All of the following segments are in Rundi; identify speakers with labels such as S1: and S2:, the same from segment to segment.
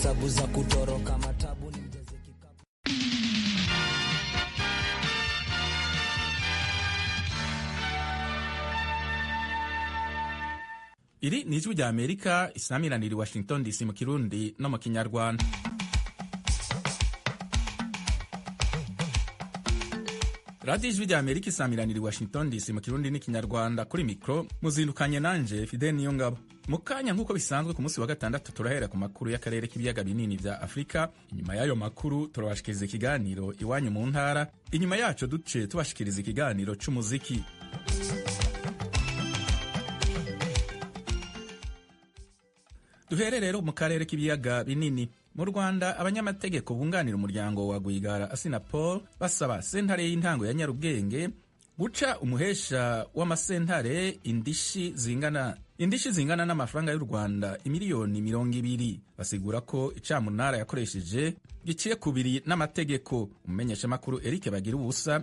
S1: hesabu za kutoroka matabu ni mjaze kikapu.
S2: Iri ni ijwi rya Amerika isamiranira Washington DC mu Kirundi no mu Kinyarwanda. Radio ijwi rya Amerika isamiranira Washington DC mu Kirundi n'ikinyarwanda. Kuri mikro muzindukanye nanje Fidel Niyongabo. Mukanya nkuko bisanzwe ku munsi wa gatandatu turahera ku makuru y'akarere k'ibiyaga binini vya Afrika. Inyuma y'ayo makuru turabashikiriza ikiganiro iwanyu mu ntara. Inyuma yaco duce tubashikiriza ikiganiro c'umuziki. Duhere rero mu karere k'ibiyaga binini. Mu Rwanda abanyamategeko bunganira umuryango wa Rwigara Assinapol basaba sentare y'intango ya Nyarugenge guca umuhesha w'amasentare indishi zingana n'amafaranga y'u Rwanda imiliyoni 200. Basigura ko icamunara yakoresheje giciye kubiri n'amategeko. Umumenyesha makuru Eric Bagirubusa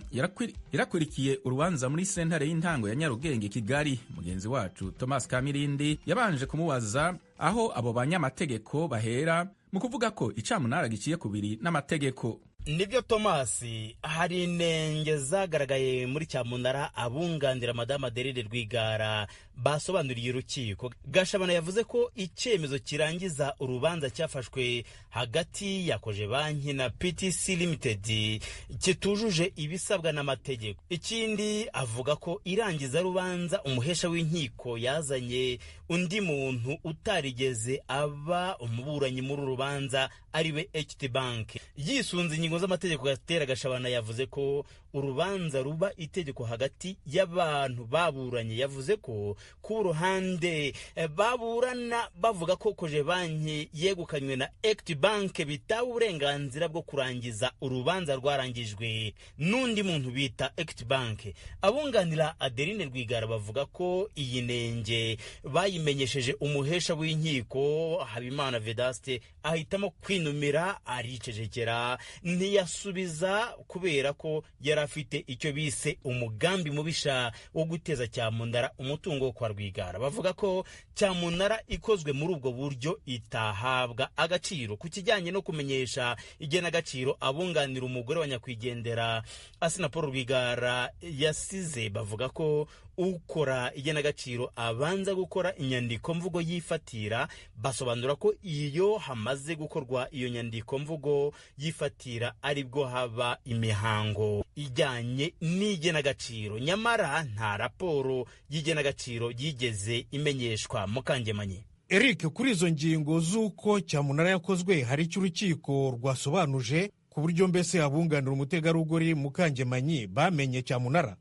S2: yarakurikiye urubanza muri sentare y'intango ya Nyarugenge Kigali. Mugenzi wacu Thomas Kamirindi yabanje kumubaza aho abo banyamategeko bahera mu kuvuga ko icamunara giciye kubiri n'amategeko.
S3: Nibyo Thomas, hari inenge zagaragaye muri cyamunara abunganira Madame Adeline Rwigara basobanuriye urukiko. Gashabana yavuze ko icyemezo kirangiza urubanza cyafashwe hagati ya Cogebanque na PTC Limited kitujuje ibisabwa n'amategeko. Ikindi avuga ko irangiza rubanza umuhesha w'inkiko yazanye undi muntu utarigeze aba umuburanyi muri rubanza ariwe HT Bank. Yisunze ingingo z'amategeko gatera Gashabana yavuze ko urubanza ruba itegeko hagati y'abantu baburanye. Yavuze ko ku ruhande baburana bavuga ko Cogebanque yegukanywe na HT Bank bitawe uburenganzira bwo kurangiza urubanza rwarangijwe n'undi muntu bita HT Bank. Abunganira Adeline Rwigara bavuga ko iyi nenge bayimenyesheje umuhesha w'inkiko Habimana Vedaste ahitamo kwinumira aricecekera, ntiyasubiza kubera ko yari afite icyo bise umugambi mubisha wo guteza cyamunara umutungo wo kwa Rwigara. Bavuga ko cyamunara ikozwe muri ubwo buryo itahabwa agaciro. Ku kijyanye no kumenyesha igenagaciro abunganira umugore wa nyakwigendera Assinapol Rwigara yasize, bavuga ko ukora igenagaciro abanza gukora inyandiko mvugo yifatira. Basobanura ko iyo hamaze gukorwa iyo nyandiko mvugo yifatira aribwo haba imihango ijyanye n'igenagaciro. Nyamara nta raporo y'igenagaciro yigeze imenyeshwa. Mukangemanyi
S4: Eric, kuri izo ngingo z'uko cyamunara yakozwe hari icyo urukiko rwasobanuje ku buryo mbese abunganira umutegarugori Mukangemanyi bamenye cyamunara?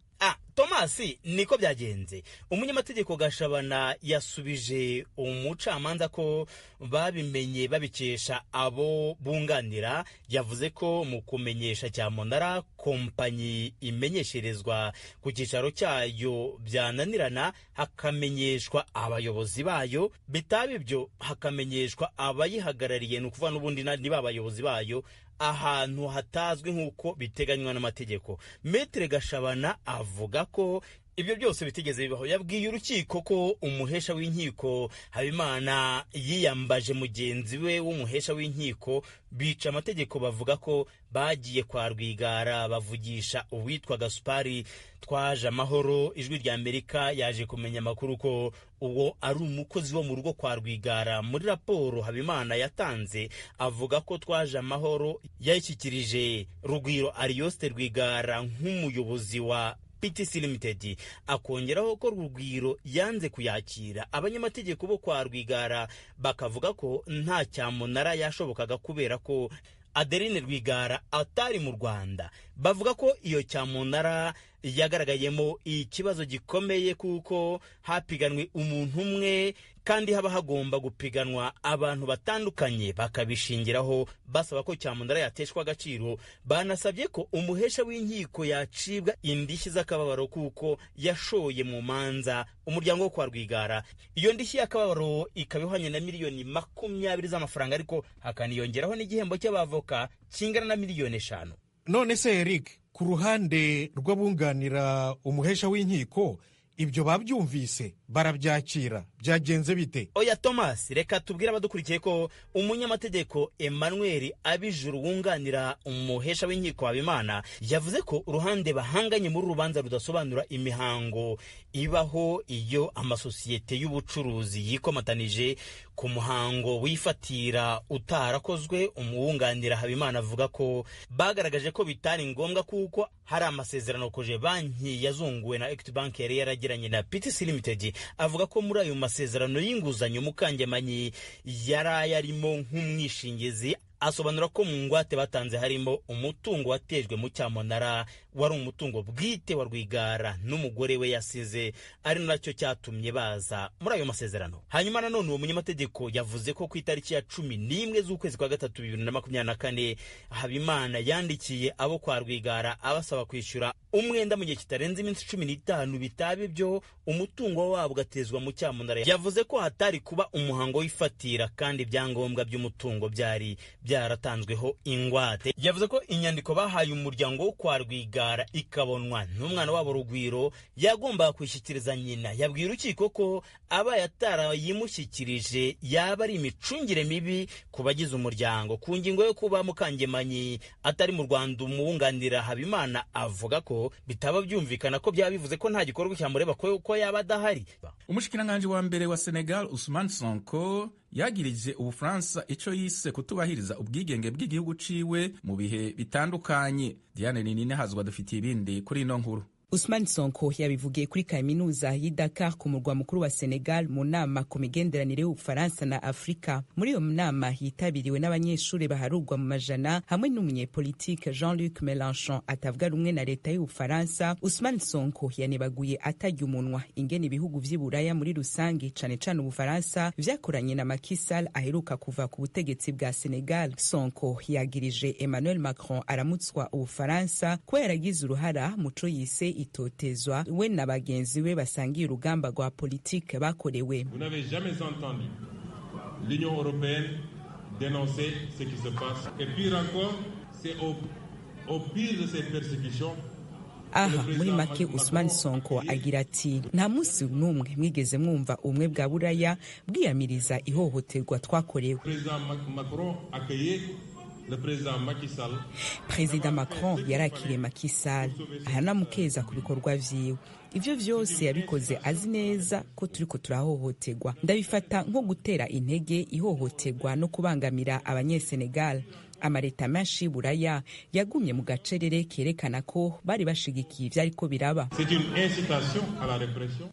S3: Thomas, niko byagenze. Umunyamategeko Gashabana yasubije umucamanza ko babimenye babikesha abo bunganira. Yavuze ko mu kumenyesha cyamunara kompanyi imenyesherezwa ku cyicaro cyayo byananirana hakamenyeshwa abayobozi bayo, bitaba ibyo hakamenyeshwa abayihagarariye, n'ukuvuga n'ubundi niba abayobozi bayo ahantu hatazwi nk'uko biteganywa n'amategeko. Maître Gashabana avuga ko ibyo byose bitigeze bibaho. Yabwiye urukiko ko umuhesha w'inkiko Habimana yiyambaje mugenzi we w'umuhesha w'inkiko bica amategeko. Bavuga ko bagiye kwa Rwigara bavugisha uwitwa Gaspari Twaje Amahoro. Ijwi rya Amerika yaje kumenya amakuru ko uwo ari umukozi wo mu rugo kwa Rwigara. Muri raporo Habimana yatanze avuga ko Twaje Amahoro yayishyikirije Rugwiro Arioste Rwigara nk'umuyobozi wa PTC Limited, akongeraho ko Rugwiro yanze kuyakira. Abanyamategeko bo kwa Rwigara bakavuga ko nta cyamunara yashobokaga kubera ko Adeline Rwigara atari mu Rwanda. Bavuga ko iyo cyamunara yagaragayemo ikibazo gikomeye kuko hapiganwe umuntu umwe kandi haba hagomba gupiganwa abantu batandukanye. Bakabishingiraho basaba ko cyamunara yateshwa agaciro. Banasabye ko umuhesha w'inkiko yacibwa indishyi z'akababaro kuko yashoye mu manza umuryango wo kwa Rwigara. Iyo ndishyi y'akababaro ikaba ihwanye na miliyoni 20 z'amafaranga, ariko hakaniyongeraho n'igihembo cy'abavoka kingana na miliyoni 5.
S4: None se Eric, ku ruhande rw'abunganira umuhesha w'inkiko ibyo babyumvise? barabyakira. Byagenze bite?
S3: Oya Thomas, reka tubwire abadukurikiye ko umunyamategeko Emmanuel Abijuru wunganira umuhesha w'inkiko Habimana yavuze ko uruhande bahanganye muri rubanza rudasobanura imihango ibaho iyo amasosiyete y'ubucuruzi yikomatanije ku muhango wifatira utarakozwe. Umuwunganira Habimana avuga ko bagaragaje ko bitari ngombwa kuko hari amasezerano koje banki yazunguwe na Equity Bank yari yaragiranye na PTC Limited. Avuga ko muri ayo masezerano y'inguzanyo Mukangemanyi yari yarimo nk'umwishingizi. Asobanura ko mu ngwate batanze harimo umutungo watejwe mu cyamunara wari umutungo bwite wa Rwigara n'umugore we yasize, ari nacyo cyatumye baza muri ayo masezerano. Hanyuma nanone uwo munyamategeko yavuze ko ku itariki ya 11 z'ukwezi kwa gatatu 2024 Habimana yandikiye abo kwa Rwigara abasaba kwishyura umwenda mu gihe kitarenze iminsi 15 bitaba ibyo umutungo wabo gatezwa mu cyamunara. Yavuze ko hatari kuba umuhango w'ifatira kandi ibyangombwa by'umutungo byari byaratanzweho ingwate. Yavuze ko inyandiko bahaye umuryango wo kwa Rwigara ikabonwa n'umwana wabo Rugwiro yagomba kwishyikiriza nyina. Yabwiye urukiko ko aba yatarayimushyikirije yaba ari imicungire mibi ku bagize umuryango. Ku ngingo yo kuba Mukangemanyi atari mu Rwanda, umuwunganira Habimana avuga ko bitaba byumvikana ko byaba bivuze ko nta gikorwa cyamureba ko yaba adahari.
S2: Umushikiranganje wa mbere wa Senegal Ousmane Sonko yagirije Ubufaransa ico yise kutubahiriza ubwigenge bw'igihugu ciwe mu bihe bitandukanye. Diane Ninine hazwa dufitiye ibindi kuri ino nkuru.
S5: Ousmane Sonko yabivugiye kuri kaminuza y'i Dakar ku murwa mukuru wa Senegal mu nama ku migenderanire y'Ubufaransa na Afrika. Muri iyo nama yitabiriwe n'abanyeshuri baharurwa mu majana hamwe n'umunyepolitike Jean-Luc Mélenchon atavuga rumwe na leta y'Ubufaransa. Ousmane Sonko yanebaguye atarya umunwa ingene ibihugu vy'i Buraya muri rusange cane cane Ubufaransa vyakoranye na Macky Sall aheruka kuva ku butegetsi bwa Senegal. Sonko yagirije Emmanuel Macron aramutswa Ubufaransa ko yaragize uruhara muco yise itotezwa we na bagenzi we basangiye urugamba rwa politike bakorewe.
S6: Vous n'avez jamais entendu l'Union européenne dénoncer ce qui se passe. Et pire encore, c'est au pire de ces persécutions.
S5: Aha muri make Ousmane Sonko agira ati nta munsi n'umwe mwigeze mwumva ubumwe bwa Buraya bwiyamiriza ihohoterwa twakorewe. Perezida Macron yarakiriye Macky Sall ahanamukeza ku bikorwa vyiwe. Ivyo vyose yabikoze azi neza ko turiko turahohoterwa. Ndabifata nko gutera intege ihohoterwa no kubangamira abanyesenegal. Amareta menshi y'Uburaya yagumye mu gacerere kerekana ko bari bashigikiye ivyariko biraba.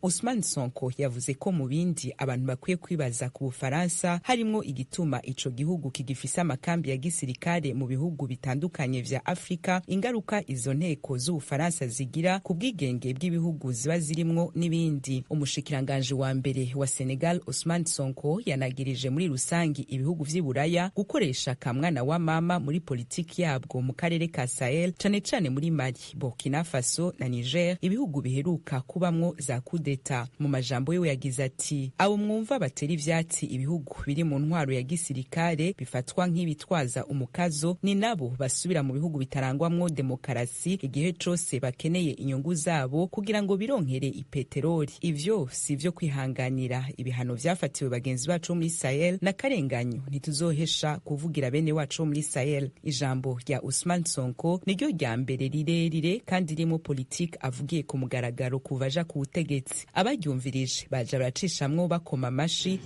S5: Ousmane Sonko yavuze ko mu bindi abantu bakwiye kwibaza ku Bufaransa harimo igituma ico gihugu kigifisa amakambi ya gisirikare mu bihugu bitandukanye vya Afrika, ingaruka izo nteko z'Ubufaransa zigira ku bwigenge bw'ibihugu ziba zirimwo n'ibindi. Umushikiranganje wa mbere wa Senegal Ousmane Sonko yanagirije muri rusangi ibihugu vy'i Buraya gukoresha kamwana wa mama muri politiki yabwo mu karere ka Sahel, cane cane muri Mali, Burkina Faso na Niger, ibihugu biheruka kubamwo za kudeta. Mu majambo yewe yagize ati abo mwumva batera ivyatsi ibihugu biri mu ntwaro ya gisirikare bifatwa nk'ibitwaza umukazo ni nabo basubira mu bihugu bitarangwamwo demokarasi igihe cose bakeneye inyungu zabo kugira ngo bironkere ipeteroli. Ivyo sivyo kwihanganira. Ibihano vyafatiwe bagenzi bacu muri Sahel na karenganyo ntituzohesha kuvugira bene wacu muri Sahel. Ijambo rya Ousmane Sonko niryo rya mbere rirerire kandi ririmo politiki avugiye ku mugaragaro kuva aja ku butegetsi. Abaryumvirije baja baracishamwo bakoma amashi.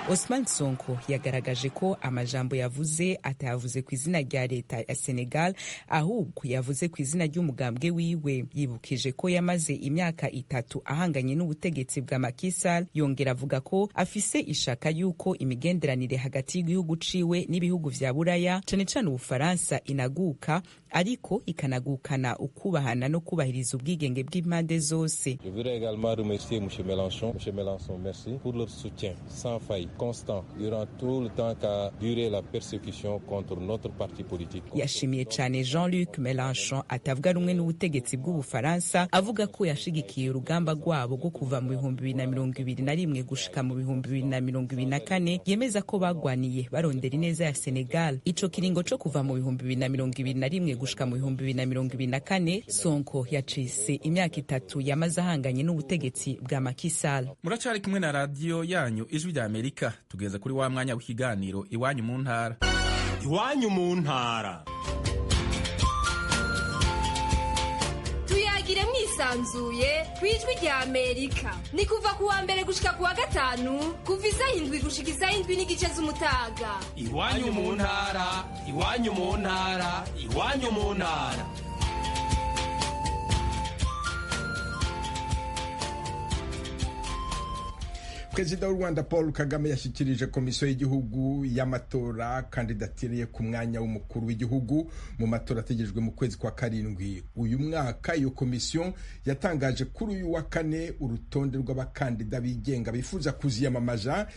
S5: Ousmane Sonko yagaragaje ko amajambo yavuze atayavuze ku izina rya leta ya Senegal, ahubwo yavuze ku izina ry'umugambwe wiwe. Yibukije ko yamaze imyaka 3 ahanganye n'ubutegetsi bwa Macky Sall, yongera avuga ko afise ishaka yuko imigenderanire hagati y'igihugu ciwe n'ibihugu vya Buraya cane cane Ubufaransa inaguka, ariko ikanagukana ukubahana no kubahiriza ubwigenge bw'impande zose.
S7: Je voudrais également remercier M. Mélenchon. M. Mélenchon, merci pour leur soutien sans faille, constant, durant tout le temps qu'a duré la persécution contre notre parti politique.
S5: Yashimiye cyane Jean-Luc Mélenchon atavuga rumwe n'ubutegetsi bw'Ubufaransa, avuga ko yashigikiye urugamba rwabo rwo kuva mu 2021 gushika mu 2024, yemeza ko bagwaniye barondera ineza ya Senegal. Ico kiringo co kuva mu 2021 gushika mu 2024 Sonko yacise imyaka 3 yamaze ahanganye n'ubutegetsi bwa Macky Sall.
S2: Muracari kumwe na radio yanyu Ijwi rya Amerika, tugeze kuri wa mwanya w'ikiganiro Iwanyu mu ntara.
S8: Iwanyu mu ntara.
S9: Tuyagire mwisanzuye kwijwi rya Amerika. Ni kuva kuwa mbere gushika kuwa gatanu, kuva isaha 7 gushika isaha 7 n'igice z'umutaga.
S8: Iwanyu mu ntara, iwanyu mu ntara, iwanyu mu ntara.
S10: Perezida w'u Rwanda Paul Kagame yashyikirije komisiyo y'igihugu y'amatora kandidatire ku mwanya w'umukuru w'igihugu mu matora ategerejwe mu kwezi kwa karindwi uyu mwaka. Iyo komisiyo yatangaje kuri uyu wa kane urutonde rw'abakandida bigenga bifuza kwiyamamaza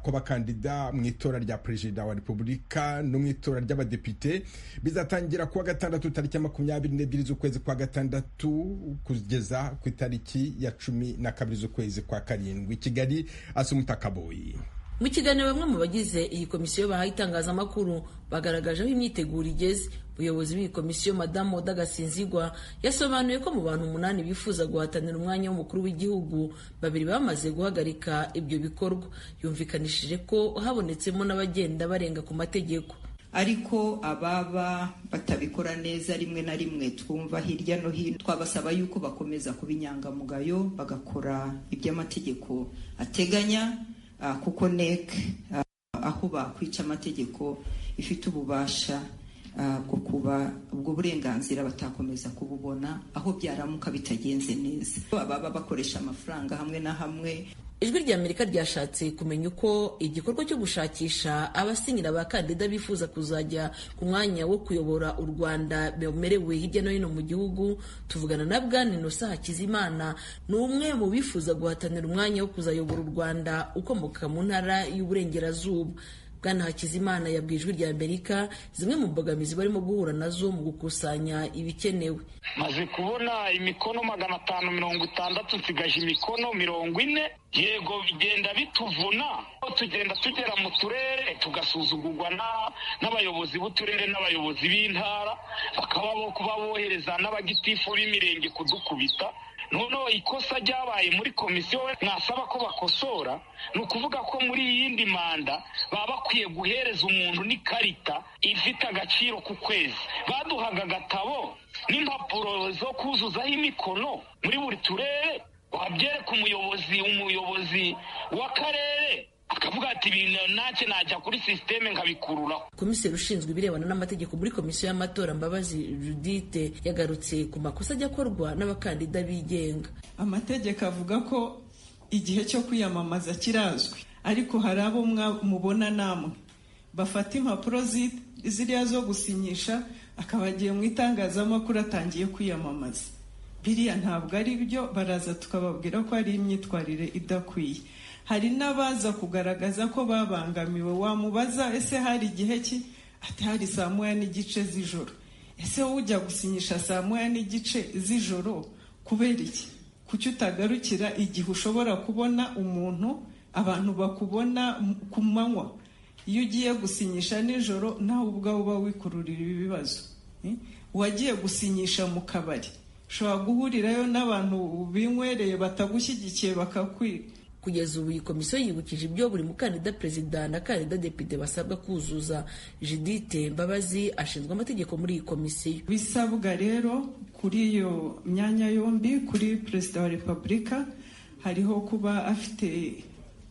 S10: kw'abakandida mu itora rya perezida wa repubulika no mu itora ry'abadepite bizatangira kuwa gatandatu tariki 22 z'ukwezi kwa gatandatu kugeza ku itariki ya 12 z'ukwezi kwa karindwi. Kigali, Asumutakaboyi.
S11: Mu kiganiro bamwe mu bagize iyi komisiyo bahaye itangazamakuru bagaragaje aho imyiteguro igeze. Ubuyobozi bw'iyi komisiyo Madamu Oda Gasinzigwa yasobanuye ko mu bantu 8 bifuza guhatanira umwanya w'umukuru w'igihugu 2 bamaze guhagarika ibyo bikorwa. Yumvikanishije ko habonetsemo n'abagenda barenga ku mategeko,
S12: ariko ababa batabikora neza rimwe na rimwe twumva hirya no hino, twabasaba yuko bakomeza kuba inyangamugayo bagakora iby'amategeko ateganya, kuko NEC aho bakwica amategeko ifite ububasha bwo kuba ubwo burenganzira batakomeza kububona aho byaramuka bitagenze neza. Ababa bakoresha amafaranga hamwe na hamwe.
S11: Ijwi rya Amerika ryashatse kumenya uko igikorwa cyo gushakisha abasinyira abakandida bifuza kuzajya ku mwanya wo kuyobora u Rwanda bemerewe hirya no hino mu gihugu. Tuvugana na Bwana Innocent Hakizimana, ni umwe mu bifuza guhatanira umwanya wo kuzayobora u Rwanda ukomoka mu ntara y'Uburengerazuba. Bwana Hakizimana yabwiye Ijwi rya Amerika zimwe mu mbogamizi barimo guhura nazo mu gukusanya ibikenewe.
S13: Maze kubona imikono 560, nsigaje imikono 40. Yego bigenda bituvuna, tugenda tugera mu turere tugasuzugurwa n'abayobozi b'uturere n'abayobozi b'intara, bakaba bo kuba bohereza n'abagitifu b'imirenge kudukubita. Noneho ikosa ryabaye muri komisiyo mwasaba ko bakosora, ni ukuvuga ko muri iyindi manda baba bakwiye guhereza umuntu n'ikarita ifite agaciro ku kwezi. Baduhaga agatabo n'impapuro zo kuzuzaho imikono muri buri turere, wabyereka umuyobozi w'akarere akavuga ati ibintu ntacyo najya kuri systeme nkabikururaho.
S11: Komiseri ushinzwe ibirebana n'amategeko muri komisiyo y'amatora Mbabazi Judith yagarutse ku makosa ajya akorwa n'abakandida bigenga.
S14: Amategeko avuga ko igihe cyo kwiyamamaza kirazwi, ariko hari abo mubona namwe bafata impapuro ziriya zo gusinyisha akaba agiye mu itangazamakuru atangiye kwiyamamaza. Biriya ntabwo ari byo, baraza tukababwira ko ari imyitwarire idakwiye. Hari n'abaza kugaragaza ko babangamiwe, wamubaza ese hari igihe ki, ati hari 1:30 z'ijoro. Ese ujya gusinyisha 1:30 z'ijoro kubera iki? Kuki utagarukira igihe ushobora kubona umuntu abantu bakubona ku manywa? Iyo ugiye gusinyisha nijoro nawe ubwawe uba wikururira ibibazo. Wagiye gusinyisha mu kabari, ushobora guhurirayo n'abantu binywereye batagushyigikiye bakakwiba.
S11: Kugeza ubu iyi komisiyo yibukije ibyo buri mukandida perezida na kandida depite basabwa kuzuza. Judith Mbabazi ashinzwe amategeko muri iyi komisiyo.
S14: Bisabwa rero kuri iyo myanya yombi, kuri perezida wa repubulika hariho kuba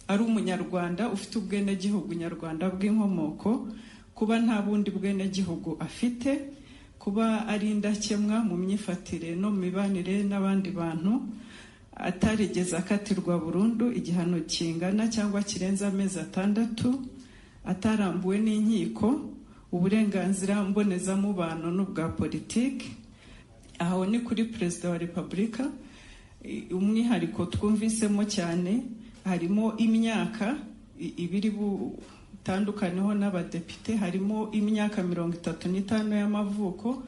S14: ari umunyarwanda ufite ubwenegihugu nyarwanda bw'inkomoko, kuba nta bundi bwenegihugu afite, kuba ari indakemwa mu myifatire no mu mibanire n'abandi bantu, atarigeze akatirwa burundu igihano kingana cyangwa kirenze amezi 6, atarambuwe n'inkiko, uburenganzira mbonezamubano n'ubwa politiki. Aho ni kuri perezida wa repubulika. Umwihariko twumvisemo cyane harimo imyaka ibiri butandukaneho n'abadepite, harimo imyaka 35 y'amavuko,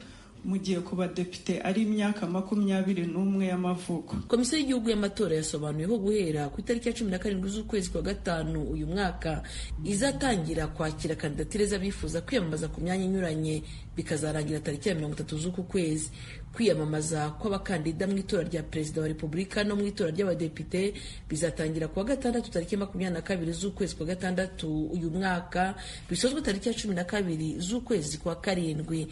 S14: mu gihe ku badepite ari imyaka 21 y'amavuko.
S11: Komisiyo y'igihugu y'amatora yasobanuye ko guhera ku itariki ya 17 z'ukwezi kwa gatanu uyu mwaka izatangira kwakira kandidatire z'abifuza kwiyamamaza ku myanya inyuranye, bikazarangira tariki ya 30 z'uku kwezi. Kwiyamamaza kw'abakandida mu itora rya perezida wa repubulika no mu itora ry'abadepite bizatangira kuwa gatandatu tariki 22 z'ukwezi kwa gatandatu uyu mwaka, bisozwe tariki ya 12 z'ukwezi kwa karindwi.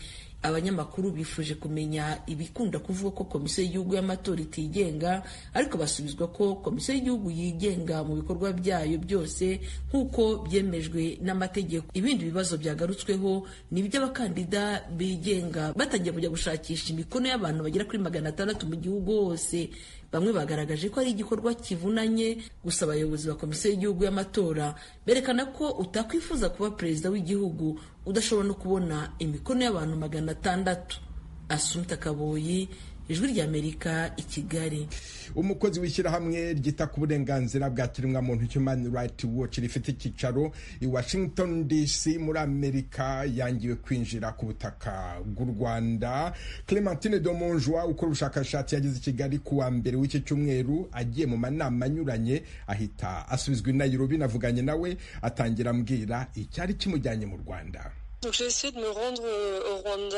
S11: Abanyamakuru bifuje kumenya ibikunda kuvuga ko komisiyo y'igihugu y'amatora itigenga, ariko basubizwa ko komisiyo y'igihugu yigenga mu bikorwa byayo byose nk'uko byemejwe n'amategeko. Ibindi bibazo byagarutsweho ni iby'abakandida bigenga batangiye kujya gushakisha imikono y'abantu bagera kuri 600 mu gihugu hose. Bamwe bagaragaje ko ari igikorwa kivunanye, gusa abayobozi ba komisiyo y'igihugu y'amatora berekana ko utakwifuza kuba perezida w'igihugu udashobora no kubona imikono y'abantu 600. Assumpta Kaboyi, Ijwi ry'Amerika, i Kigali.
S10: Umukozi w'ishyirahamwe ryita ku burenganzira bwa kiremwamuntu Human Rights Watch rifite icyicaro i Washington DC muri Amerika yangiwe kwinjira ku butaka bw'u Rwanda. Clementine Domonjwa ukora ubushakashatsi yageze i Kigali kuwa mbere w'iki cyumweru, agiye mu manama anyuranye ahita asubizwa i Nairobi. Navuganye nawe atangira ambwira icyari kimujyanye mu Rwanda.
S15: Donc j'ai essayé de me rendre au Rwanda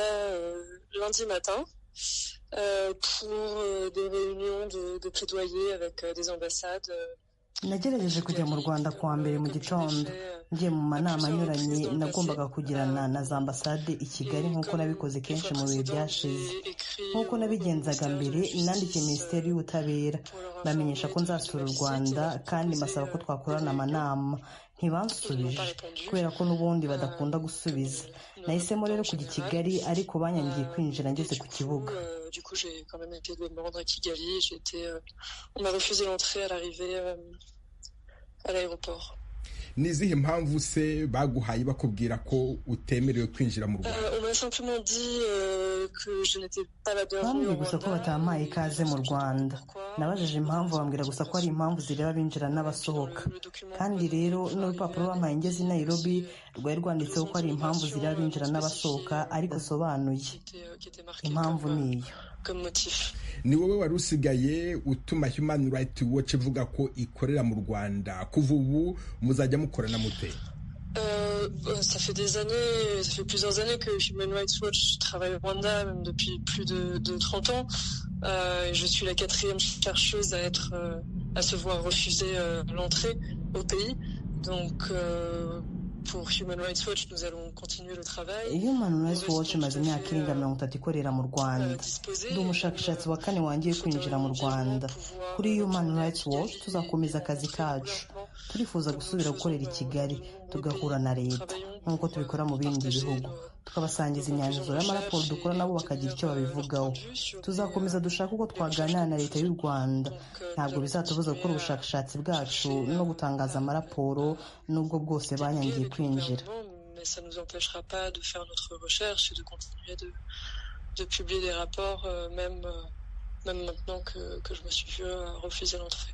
S15: lundi matin. Pour des réunions de plaidoyer avec des ambassades.
S16: Nagerageje kujya mu Rwanda kuwa mbere mu gitondo, ngiye mu manama anyuranye nagombaga kugirana na za ambasade i Kigali nk'uko nabikoze kenshi mu bihe byashize. Nk'uko nabigenzaga mbere, nandikiye Minisiteri y'Ubutabera bamenyesha ko nzasura u Rwanda kandi mbasaba ko twakorana amanama. Ntibansubije kubera ko n'ubundi badakunda gusubiza. Nahisemo rero kujya i Kigali, ariko banyangiye kwinjira ngeze ku kibuga.
S15: Du coup, j'ai quand même été de me rendre à Kigali. On m'a refusé l'entrée à l'arrivée à l'aéroport.
S10: Nizihe mpamvu se baguhaye bakubwira ko utemerewe kwinjira mu Rwanda?
S15: On m'a simplement dit que je n'étais pas la bienvenue au Rwanda.
S16: Gusa ko batampaye ikaze mu Rwanda. Nabajije impamvu, bambwira gusa ko ari impamvu zireba binjira n'abasohoka. Kandi rero n'urupapuro bampaye ngeze i Nairobi rwari rwanditseho ko ari impamvu zireba binjira n'abasohoka, ariko sobanuye impamvu niyo.
S10: Ni wowe wari usigaye utuma Human Rights Watch ivuga ko ikorera mu Rwanda. Kuva ubu muzajya mukorana mute?
S15: Ça fait des années, ça fait plusieurs années que Human Rights Watch travaille au Rwanda, même depuis plus de 30 ans. Je suis la 4e chercheuse à se voir refuser l'entrée au pays. Donc pour Human Rights Watch, nous allons continuer le travail.
S16: Human Rights Watch imaze imyaka irenga 30 ikorera mu Rwanda. Ndi umushakashatsi wa 4 wangiye kwinjira mu Rwanda. Kuri Human Rights Watch tuzakomeza akazi kacu. Turifuza gusubira gukorera i Kigali, tugahura na leta nk'uko tubikora mu bindi bihugu, tukabasangiza imyanzuro y'amaraporo dukora, nabo bakagira icyo babivugaho. Tuzakomeza dushaka uko twaganira na leta y'u Rwanda. Ntabwo bizatubuza gukora ubushakashatsi bwacu no gutangaza amaraporo nubwo bwose banyangiye kwinjira.
S15: Mais ça nous empêchera pas de faire notre recherche et de continuer de publier des rapports même maintenant que je me suis vu refuser l'entrée.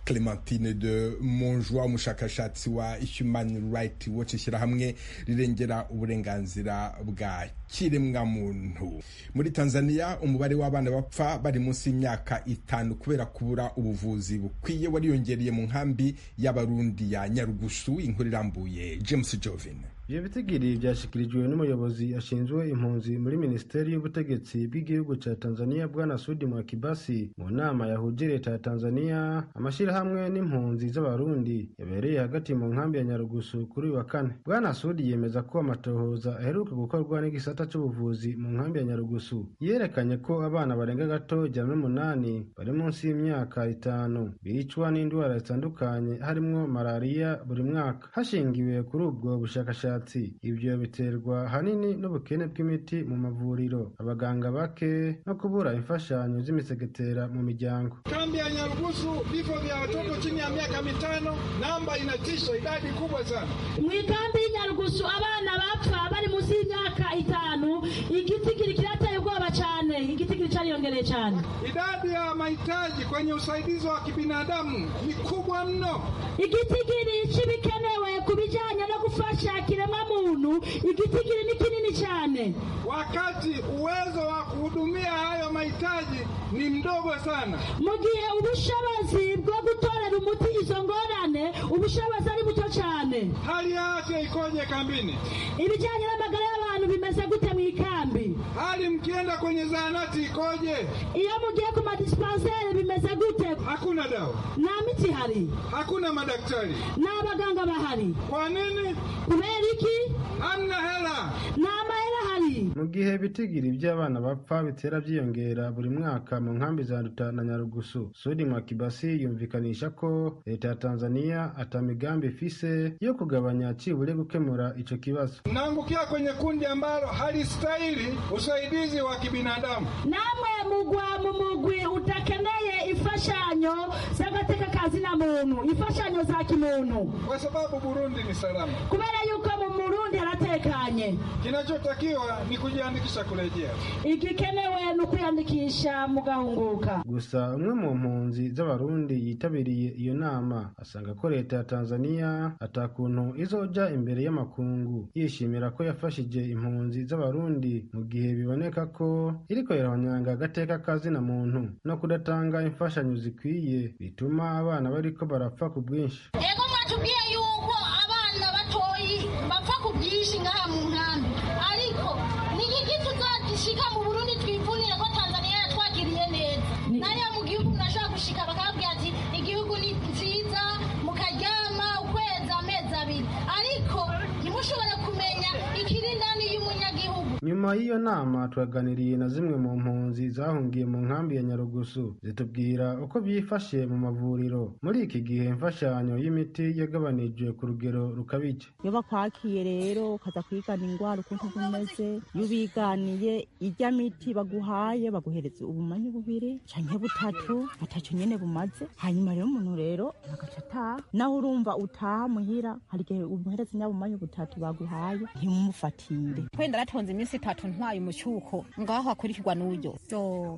S10: Clementine Domonjwa, umushakashatsi wa Human Rights Watch, ishyirahamwe rirengera uburenganzira bwa kiremwamuntu. Muri Tanzania umubare w'abana bapfa bari munsi y'imyaka 5 kubera kubura ubuvuzi bukwiye wariyongereye mu nkambi y'Abarundi ya Nyarugusu. Inkuru irambuye James Jovin.
S17: Ibyo bitigiri byashyikirijwe n'umuyobozi ashinzwe impunzi muri Minisiteri y'Ubutegetsi bw'igihugu cya Tanzania, Bwana Sudi Mwakibasi, mu nama yahuje leta ya Tanzania, amashyirahamwe n'impunzi z'Abarundi yabereye hagati mu nkambi ya Nyarugusu kuri wa kane. Bwana Sudi yemeza ko amatohoza aheruka gukorwa n'igisata cy'ubuvuzi mu nkambi ya Nyarugusu yerekanye ko abana barenga gato 8 bari munsi y'imyaka 5 bicwa n'indwara zitandukanye harimo malaria buri mwaka. Hashingiwe kuri ubwo bushakashatsi, ibyo biterwa hanini n'ubukene bw'imiti mu mavuriro, abaganga bake no kubura imfashanyo z'imisegetera mu miryango.
S18: Kambi ya Nyarugusu, vifo vya watoto chini ya miaka 5, namba inatisha, idadi kubwa sana.
S19: Mwikambi ya Nyarugusu abana bapfa bari munsi y'imyaka 5, igitigiri kirateye ubwoba cyane, igitigiri cyariyongereye cyane.
S18: Idadi ya mahitaji kwenye usaidizi wa kibinadamu ni kubwa mno.
S19: Igitigiri kibikenewe kubijanye no gufasha kiremwa muntu, igitigiri ni kinini cyane. ngorane,
S18: wakati uwezo wa kuhudumia hayo mahitaji ni mdogo sana.
S19: Mu gihe ubushobozi bwo gutorera umuti izo ngorane ubushobozi ari buto cyane.
S18: Hali ya afya ikoje kambini?
S19: Ibijyanye n'amagara y'abantu bimeze gute mu ikambi?
S18: Hali mkienda kwenye zahanati ikoje?
S19: Iyo mugiye ku madispensaire bimeze gute?
S18: Hakuna dawa.
S19: Nta miti hari.
S18: Hakuna madaktari.
S19: N'abaganga bahari.
S18: Kwa nini?
S19: Kubera iki?
S18: Hamna hela.
S19: Nta mahera hari.
S17: Mu gihe bitigiri by'abana bapfa bitera byiyongera buri mwaka mu nkambi za Nduta na Nyarugusu, Sudi Mwakibasi yumvikanisha ko leta ya Tanzania atamigambi ifise yo kugabanya cibure gukemura ico kibazo.
S18: Naangukia kwenye kundi ambalo halistahili usaidizi wa kibinadamu.
S19: Namwe mugwa mu mugwi utakeneye ifashanyo z'agateka kazi na muntu, ifashanyo za kimuntu.
S18: Kwa sababu Burundi ni salama.
S19: Kubera yuko mu Burundi haratekanye.
S18: Kinachotakiwa ni kujiandikisha kurejea.
S19: Igikenewe ni kwiyandikisha mugahunguka.
S17: Gusa umwe mu mpunzi z'abarundi yitabiriye iyo nama asanga ko leta ya Tanzania atakuntu izoja imbere y'amakungu yishimira ko yafashije impunzi z'abarundi mu gihe biboneka ko iriko irabanyanga agateka kazi na muntu no kudatanga imfashanyo zikwiye bituma abana bariko barapfa ku bwinshi.
S19: Ego mwatubwiye yuko abana batoyi bapfa ku bwinshi ngaha mu nkambi, ariko niki tuzagishika mu Burundi twivunire ko Tanzania yatwagiriye neza. Nariya mu gihugu nashaka gushika bakabwira ati igihugu ni nziza mukaryama ukwezi amezi abiri, ariko ntimushobora kumenya ikiri ndani y'umunyagihugu.
S17: Nyuma y'iyo nama twaganiriye na zimwe mu mpunzi zahungiye mu nkambi ya Nyarugusu zitubwira uko byifashe mu mavuriro muri iki gihe imfashanyo y'imiti yagabanijwe ku rugero rukabije.
S20: Iyo bakwakiye rero ukaza kwigana indwara ukuntu bimeze, iyo biganiye irya miti baguhaye baguhereza ubumanyi bubiri canke butatu nyene bumaze, hanyuma rero umuntu rero agaca ataha. Naho urumva utaha muhira hari igihe umuhereza nyabumanyi butatu baguhaye ntimumufatire.
S21: Kwenda ratonze iminsi 3 ntwaye umucyuko ngaho akurikirwa n'uyo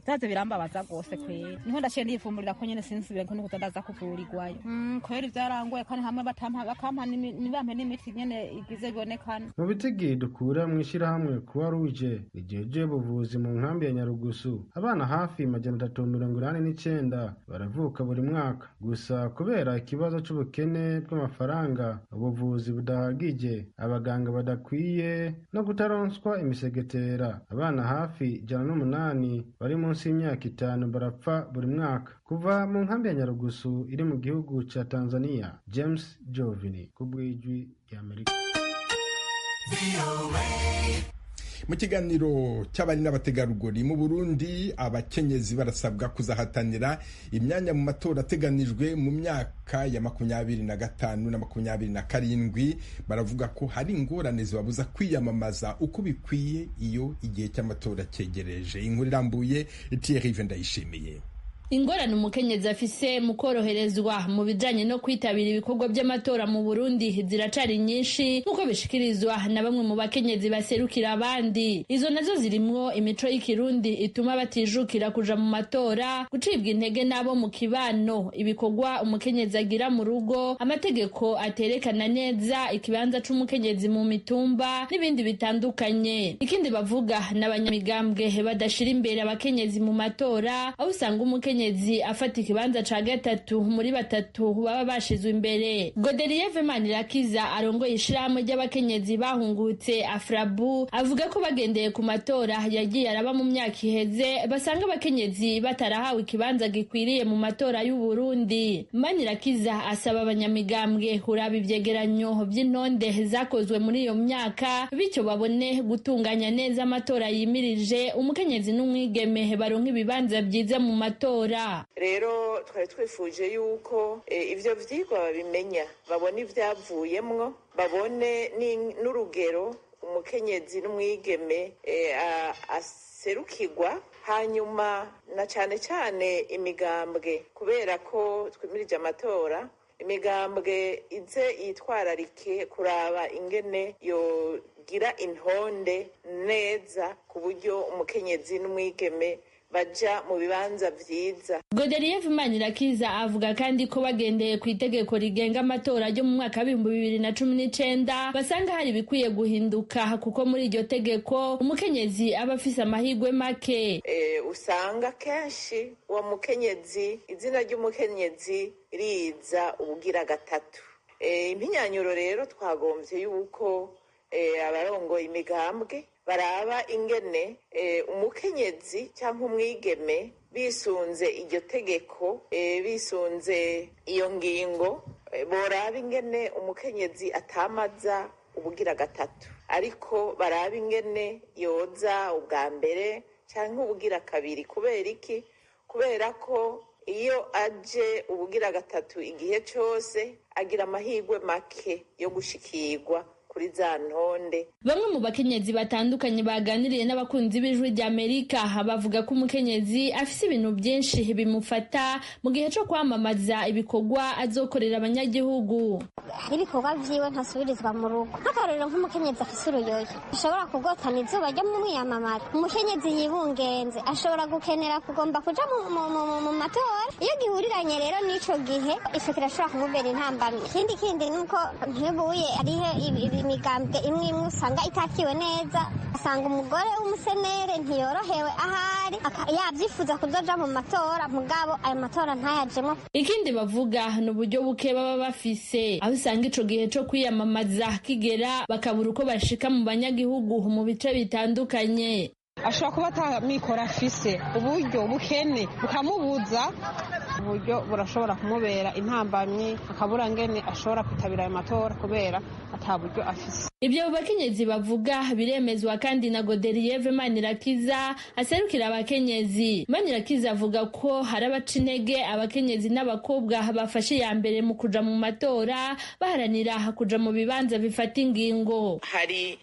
S21: zaze birambabaza gose kwera. Niho ndaciye ndifumurira ko nyene sinsubire ko nukutandaza kuvurirwayo. Kwera ivyarangoye kandi hamwe bakampa n'imiti nyene igize bibonekana.
S17: Mu bitigi dukura mwishirahamwe Croix Rouge ijeje buvuzi mu nkambi ya Nyarugusu, abana hafi 389 baravuka buri mwaka. Gusa kubera ikibazo c'ubukene bw'amafaranga, ubuvuzi budahagije, abaganga badakwiye no kutaronswa imisegetera, abana hafi 108 bari munsi y'imyaka 5 barapfa buri mwaka. Kuva mu nkambi ya Nyarugusu iri mu gihugu ca Tanzania, James Jovini kubwijwi ya Amerika.
S10: Mu kiganiro cy'abari n'abategarugori mu Burundi, abakenyezi barasabwa kuzahatanira imyanya mu matora ateganijwe mu myaka ya 2025 na 2027. Baravuga ko hari ingorane zibabuza kwiyamamaza uko bikwiye iyo igihe cy'amatora cyegereje. Inkuru irambuye Thierry Vendayishimiye.
S22: Ingorane umukenyezi afise mu koroherezwa mu bijanye no kwitabira ibikorwa by'amatora mu Burundi ziracari nyinshi nkuko bishikirizwa na bamwe mu bakenyezi baserukira abandi. Izo nazo zirimwo imico y'ikirundi ituma batijukira kuja mu matora, gucibwa intege nabo mu kibano, ibikorwa umukenyezi agira mu rugo, amategeko aterekana neza ikibanza c'umukenyezi mu mitumba n'ibindi bitandukanye. Ikindi bavuga n'abanyamigambwe badashira imbere abakenyezi mu matora, aho usanga umukenyezi afata ikibanza ca gatatu muri batatu baba bashizwe imbere. Godelier Vemanirakiza arongoye ishirahamwe ry'abakenyezi bahungutse Afrabu avuga ko bagendeye ku matora yagiye araba mu myaka iheze basanga abakenyezi batarahawe ikibanza gikwiriye mu matora y'u Burundi. Manirakiza asaba abanyamigambwe kuraba ivyegeranyo vy'intonde zakozwe muri iyo myaka bityo babone gutunganya neza amatora yimirije, umukenyezi n'umwigeme baronka ibibanza vyiza mu matora.
S23: Rero twari twifuje yuko ivyo vyigwa babimenya, babone ivyavuyemwo, babone n'urugero umukenyezi n'umwigeme aserukirwa, hanyuma na cane cane imigambwe, kubera ko twimirije amatora, imigambwe ize yitwararike kuraba ingene yogira intonde neza ku buryo umukenyezi n'umwigeme baja mu bibanza vyiza.
S22: Godelieve Manirakiza avuga kandi ko bagendeye ku itegeko rigenga amatora ryo mu mwaka w'ibihumbi 2019 basanga hari bikwiye guhinduka kuko muri iryo tegeko umukenyezi aba afise amahirwe make.
S23: Usanga kenshi uwo mukenyezi, izina ry'umukenyezi riza ubugira gatatu. Impinyanyuro rero twagomvye yuko abarongoye imigambwe baraba ingene umukenyezi cyangwa umwigeme bisunze iryo tegeko, bisunze iyo ngingo, boraba ingene umukenyezi atamaza ubugira gatatu, ariko baraba ingene yoza ubwa mbere cyangwa ubugira kabiri. Kubera iki? Kubera ko iyo aje ubugira gatatu igihe cyose agira amahirwe make yo gushikirwa kuri za ntonde.
S22: Bamwe mu bakenyezi batandukanye baganiriye n'abakunzi b'Ijwi ry'Amerika bavuga ko umukenyezi afise ibintu byinshi bimufata mu gihe cyo kwamamaza ibikorwa azokorera abanyagihugu.
S1: Hari ibikorwa vyiwe ntasubirizwa mu rugo, nk'akarorero nk'umukenyezi afise uruyoyo ashobora kugotana izuba ryo mu mwiyamamara. Umukenyezi yibungenze ashobora gukenera kugomba kuja mu matora. Iyo gihuriranye rero n'ico gihe ico kirashobora kumubera intambamyi. Ikindi nuko ntibuye arihe imigambwe imwe usanga itakiwe neza, asanga umugore w'umusenere ntiyorohewe ahari yavyifuza kuzoja mu matora mugabo ayo matora ntayajemo.
S22: Ikindi bavuga ni uburyo buke baba bafise, aho usanga ico gihe co kwiyamamaza kigera bakabura uko bashika mu banyagihugu mu bice bitandukanye.
S3: Ashobora kuba atamikoro afise, uburyo bukene bukamubuza, uburyo burashobora kumubera intambamyi akabura ngene ashobora kwitabira ayo matora kubera ata buryo afise.
S22: Ibyo bakenyezi bavuga biremezwa kandi na Godelieve Manirakiza aserukira abakenyezi. Manirakiza avuga ko hari abaca intege abakenyezi n'abakobwa bafashe ya mbere mu kuja mu matora baharanira kuja mu bibanza bifata ingingo.
S23: Hari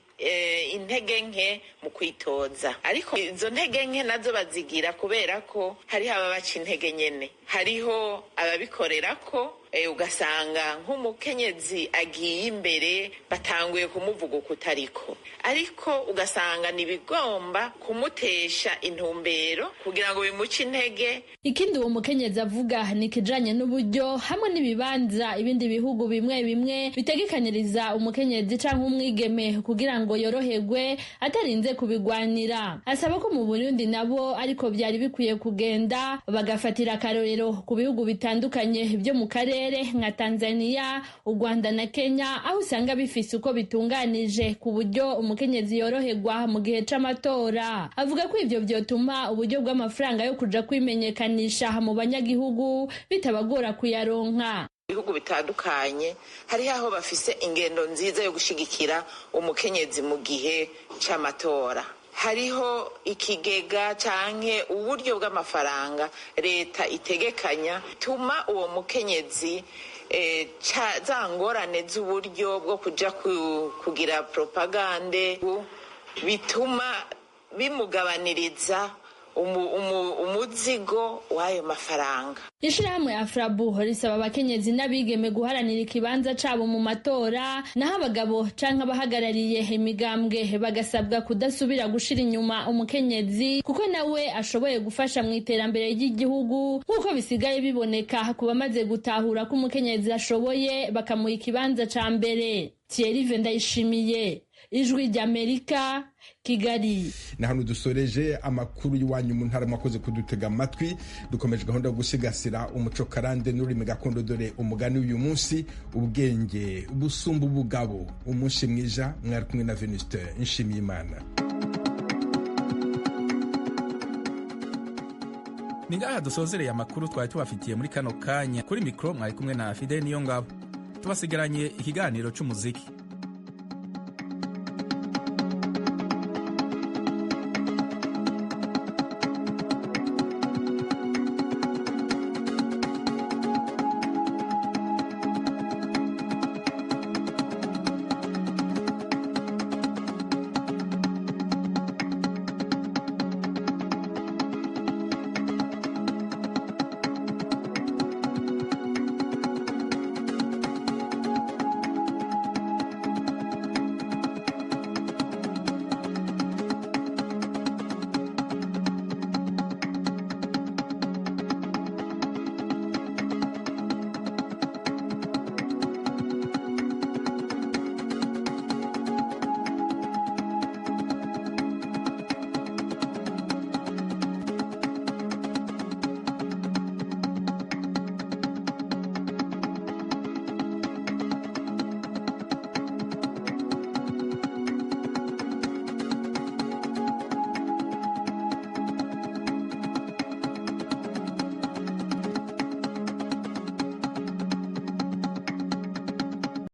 S23: intege nke mu kwitoza, ariko izo ntege nke nazo bazigira kubera ko hariho ababaca intege nyene, hariho ababikorera ko ugasanga nk'umukenyezi agiye imbere batanguye kumuvuga ukutariko, ariko ugasanga nibigomba kumutesha intumbero kugira ngo bimuce intege.
S22: Ikindi uwo mukenyezi avuga ni kijanye n'uburyo hamwe n'ibibanza ibindi bihugu bimwe bimwe bitegekanyiriza umukenyezi canke umwigeme kugira ngo yoroherwe atarinze kubigwanira. Asaba ko mu Burundi nabo ariko byari bikwiye kugenda bagafatira akarorero ku bihugu bitandukanye byo mu karere nka Tanzania, u Rwanda na Kenya, aho usanga bifise uko bitunganije ku buryo umukenyezi yoroherwa mu gihe c'amatora. Avuga ko ivyo vyotuma uburyo bw'amafaranga yo kuja kwimenyekanisha mu banyagihugu bitabagora kuyaronka.
S23: Ibihugu bitandukanye hariho aho bafise ingendo nziza yo gushigikira umukenyezi mu gihe c'amatora. Hariho ikigega canke uburyo bw'amafaranga leta itegekanya tuma uwo mukenyezi za ngorane z'uburyo bwo kuja kugira propagande bituma bimugabaniriza umuzigo w'ayo mafaranga.
S22: Ishirahamwe Afrabu risaba abakenyezi n'abigeme guharanira ikibanza cabo mu matora, naho abagabo canke abahagarariye imigambwe bagasabwa kudasubira gushira inyuma umukenyezi kuko nawe ashoboye gufasha mu iterambere ry'igihugu nk'uko bisigaye biboneka ku bamaze gutahura ko umukenyezi ashoboye bakamuha ikibanza ca mbere. Thierry Vendayishimiye, Ijwi ry'Amerika, Kigali.
S10: Na hano dusoreje amakuru y'Iwanyu mu ntara, mwakoze kudutega amatwi. Dukomeje gahunda yo gusigasira umuco karande n'ururimi gakondo, dore umugani uyu munsi: ubwenge busumba ubugabo. Umunsi mwiza, mwari kumwe na Venuste Nshimiyimana.
S2: Ni ngaha dusozereye amakuru twari tubafitiye muri kano kanya. Kuri mikro mwari kumwe na Fidel Niyongabo. Tubasigaranye ikiganiro c'umuziki.